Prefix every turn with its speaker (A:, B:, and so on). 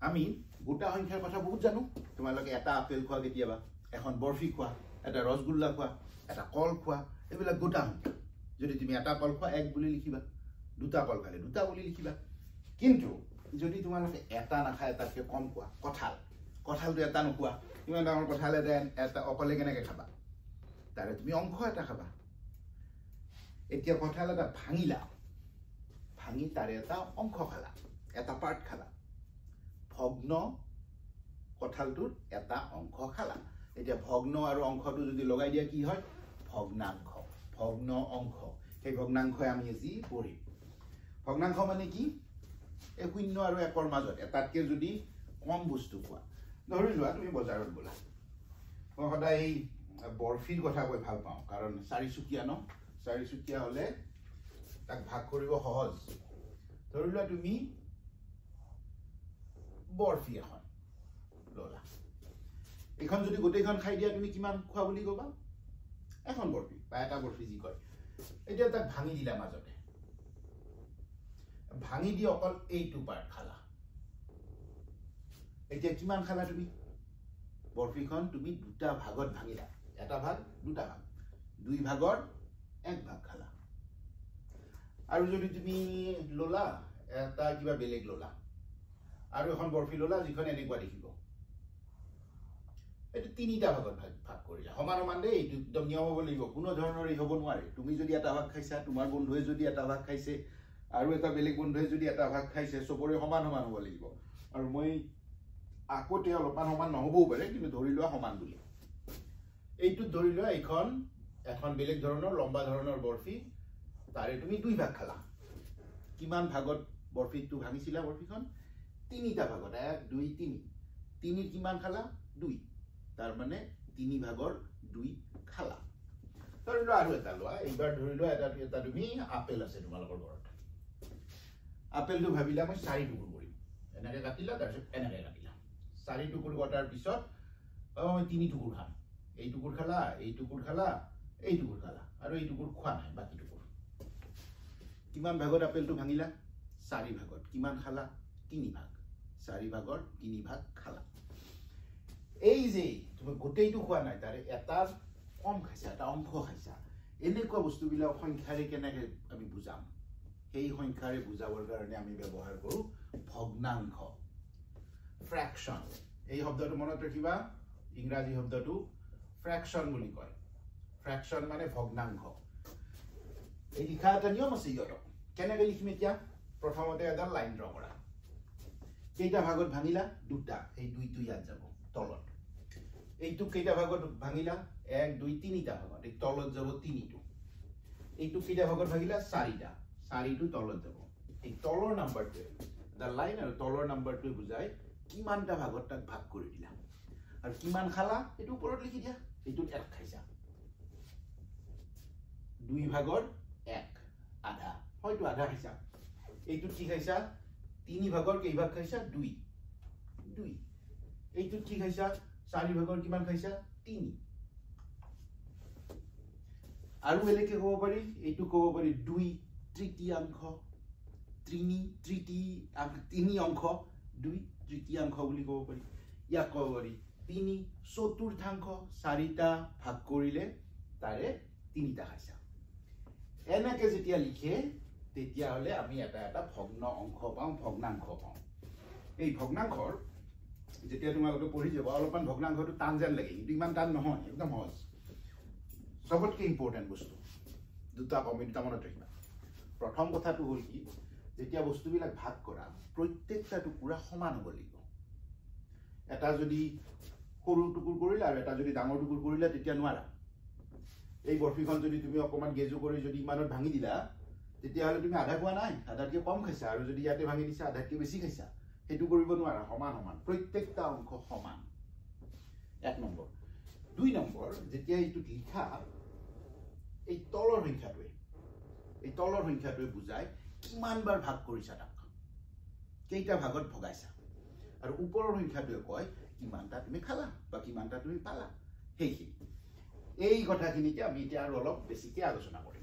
A: আমি গোটা সংখ্যাৰ কথা বহুত জানো তোমালোকে এটা আপেল খোৱা কেতিয়াবা এখন বৰফি খোৱা এটা ৰসগোল্লা খোৱা এটা কল খোৱা এইবিলাক গোটা সংখ্যা যদি তুমি এটা কল খোৱা এক বুলি লিখিবা দুটা কল খালে দুটা বুলি লিখিবা কিন্তু যদি তোমালোকে এটা নাখায় এটাতকে কম খোৱা কঁঠালটো এটা নোখোৱা ইমান ডাঙৰ কঁঠাল এটা অকলে কেনেকে খাবা তাৰে তুমি অংশ এটা খাবা এতিয়া কঁঠাল এটা ভাঙি তাৰে এটা অংশ খালা এটা পাৰ্ট খালা ভগ্ন কঁঠালটোৰ এটা অংশ খালা এতিয়া ভগ্ন আৰু অংশটো যদি লগাই দিয়া কি হয় ভগ্নাংশ ভগ্ন অংশ সেই ভগ্নাংশই আমি আজি পঢ়িম ভগ্নাংশ মানে কি এই শূন্য আৰু একৰ মাজত এটাতকে যদি কম বস্তু খোৱা ধৰি লোৱা তুমি বজাৰত গ'লা মই সদায় এই বৰফিৰ কথা কৈ ভাল পাওঁ কাৰণ চাৰিচুকীয়া হ'লে তাক ভাগ কৰিব সহজ ধৰি লোৱা তুমি বৰফি এখন ললা এখন যদি গোটেইখন খাই দিয়া তুমি কিমান খোৱা বুলি ক'বা এখন বৰফি বা এটা বৰফি যি কয় এতিয়া তাক ভাঙি দিলা মাজতে ভাঙি দি অকল এইটো পাৰ্ট খালা এতিয়া কিমান খালা তুমি বৰফিখন তুমি দুটা ভাগত ভাঙিলা এটা ভাগ দুটা ভাগ দুই ভাগৰ এক ভাগ খালা আৰু যদি তুমি ললা এটা কিবা বেলেগ ললা আৰু এখন বৰফি ললা যিখন এনেকুৱা দেখিব এইটো তিনিটা ভাগত ভাগ কৰিলা সমান দেই এইটো একদম নিয়ম হ'ব লাগিব কোনো ধৰণৰ হ'ব নোৱাৰে তুমি যদি এটা ভাগ খাইছা তোমাৰ বন্ধুৱে যদি এটা ভাগ খাইছে আৰু এটা বেলেগ বন্ধুৱে যদি এটা ভাগ খাইছে চবৰে সমান হ'ব লাগিব আৰু মই আকতে অলপমান সমান নহবও পাৰে কিন্তু ধৰি লোৱা সমান বুলি এইটো ধৰি লোৱা এখন বেলেগ ধৰণৰ লম্বা ধৰণৰ বৰফি তাৰে তুমি দুই ভাগ খালা কিমান ভাগত বৰফিটো ভাঙিছিলা বৰফিখন তিনিটা ভাগত 1 2 3 তিনিৰ কিমান খালা 2 তাৰ মানে 3 ভাগৰ 2 খালা ধৰি লোৱা আৰু এটা লোৱা এইবাৰ ধৰি লোৱা এটা তুমি আপেল আছে তোমালোকৰ ঘৰত আপেলটো ভাবিলা মই 4 টুকুৰ কৰিম এনেকৈ কাটিলা তাৰপিছত এনেকৈ কাটিলা 4 টুকুৰ কটাৰ পিছত মই 3 টুকুৰ খাম এই টুকুৰ খালা এই টুকুৰ খালা এই টুকুৰ খালা আৰু এই টুকুৰ খোৱা নাই বাকি টুকুৰ কিমান ভাগত আপেলটো ভাঙিলা 4 ভাগত কিমান খালা 3 ভাগ 4 ভাগৰ 3 ভাগ খালা এই যে তুমি গোটেইটো খোৱা নাই তাৰে এটা কম খাইছা এটা অংশ খাইছা এনেকুৱা বস্তুবিলাক সংখ্যাৰে কেনেকৈ আমি বুজাম সেই সংখ্যাৰে বুজাবৰ কাৰণে আমি ব্যৱহাৰ কৰো ভগ্নাংশ ফ্ৰেকশন এই শব্দটো মনত ৰাখিবা ইংৰাজী শব্দটো ফ্ৰেকশন বুলি কয় ফ্ৰেকশন মানে ভগ্নাংশ এই লিখা এটা নিয়ম আছে ইয়াত কেনেকৈ লিখিম এতিয়া প্ৰথমতে এটা লাইন ড্ৰ কৰা কেইটা ভাগত ভাঙিলা দুটা এই দুইটো ইয়াত যাব তলত এইটো কেইটা ভাগত ভাঙিলা 1 2 3টা ভাগত এই তলত যাব 3টো এইটো কেইটা ভাগত ভাঙিলা 4টা 4টো তলত যাব এই তলৰ নাম্বাৰটো দা লাইন আৰু তলৰ নাম্বাৰটো বুজাই কিমানটা ভাগত তাক ভাগ কৰি দিলা আৰু কিমান খালা এইটো ওপৰত লিখি দিয়া এইটো এক খাইছা 2 ভাগৰ 1 আধা হয়তো আধা খাইছা এইটো কি খাইছা 3 ভাগৰ কেই ভাগ খাইছা 2 এইটো কি খাইছা 4 ভাগৰ কিমান খাইছা 3 আৰু বেলেগে ক'ব পাৰি এইটো ক'ব পাৰি 2 তৃতীয়াংশ 3 অংশ 2 তৃতীয়াংশ বুলি ক'ব পাৰি ইয়াক ক'ব পাৰি 3 চতুৰ্থাংশ 4টা ভাগ কৰিলে তাৰে 3টা খাইছা এনেকে যেতিয়া লিখে তেতিয়া হলে আমি এটা ভগ্ন অংশ পাওঁ ভগ্নাংশ পাওঁ এই ভগ্নাংশৰ যেতিয়া তোমালোকে পঢ়ি যাব অলপমান ভগ্নাংশটো টান যেন লাগে কিন্তু ইমান টান নহয় একদম সহজ সবতকৈ ইম্পৰ্টেণ্ট বস্তু দুটা মনত ৰাখিবা প্ৰথম কথাটো হ'ল কি যেতিয়া বস্তুবিলাক ভাগ কৰা প্ৰত্যেকটা টুকুৰা সমান হ'ব লাগিব এটা যদি সৰু টুকুৰ কৰিলা আৰু এটা যদি ডাঙৰ টুকুৰ কৰিলা তেতিয়া নোৱাৰা এই বৰফিখন যদি তুমি অকমান গেজু কৰি যদি ইমানত ভাঙি দিলা তেতিয়া হলে তুমি আধা খোৱা নাই আধাতকৈ কম খাইছা আৰু যদি ইয়াতে ভাঙি দিছা আধাতকৈ বেছি খাইছা সেইটো কৰিব নোৱাৰা সমান প্ৰত্যেকটা অংশ সমান 1 নম্বৰ 2 নম্বৰ যেতিয়া এইটো লিখা এই তলৰ সংখ্যাটোৱে বুজায় কিমান বাৰ ভাগ কৰিছা তাক কেইটা ভাগত ভগাইছা আৰু ওপৰৰ সংখ্যাটোৱে কয় কিমানটা তুমি খালা বা কিমানটা তুমি পালা সেইখিনি এই কথাখিনিকে আমি এতিয়া আৰু অলপ বেছিকৈ আলোচনা কৰিম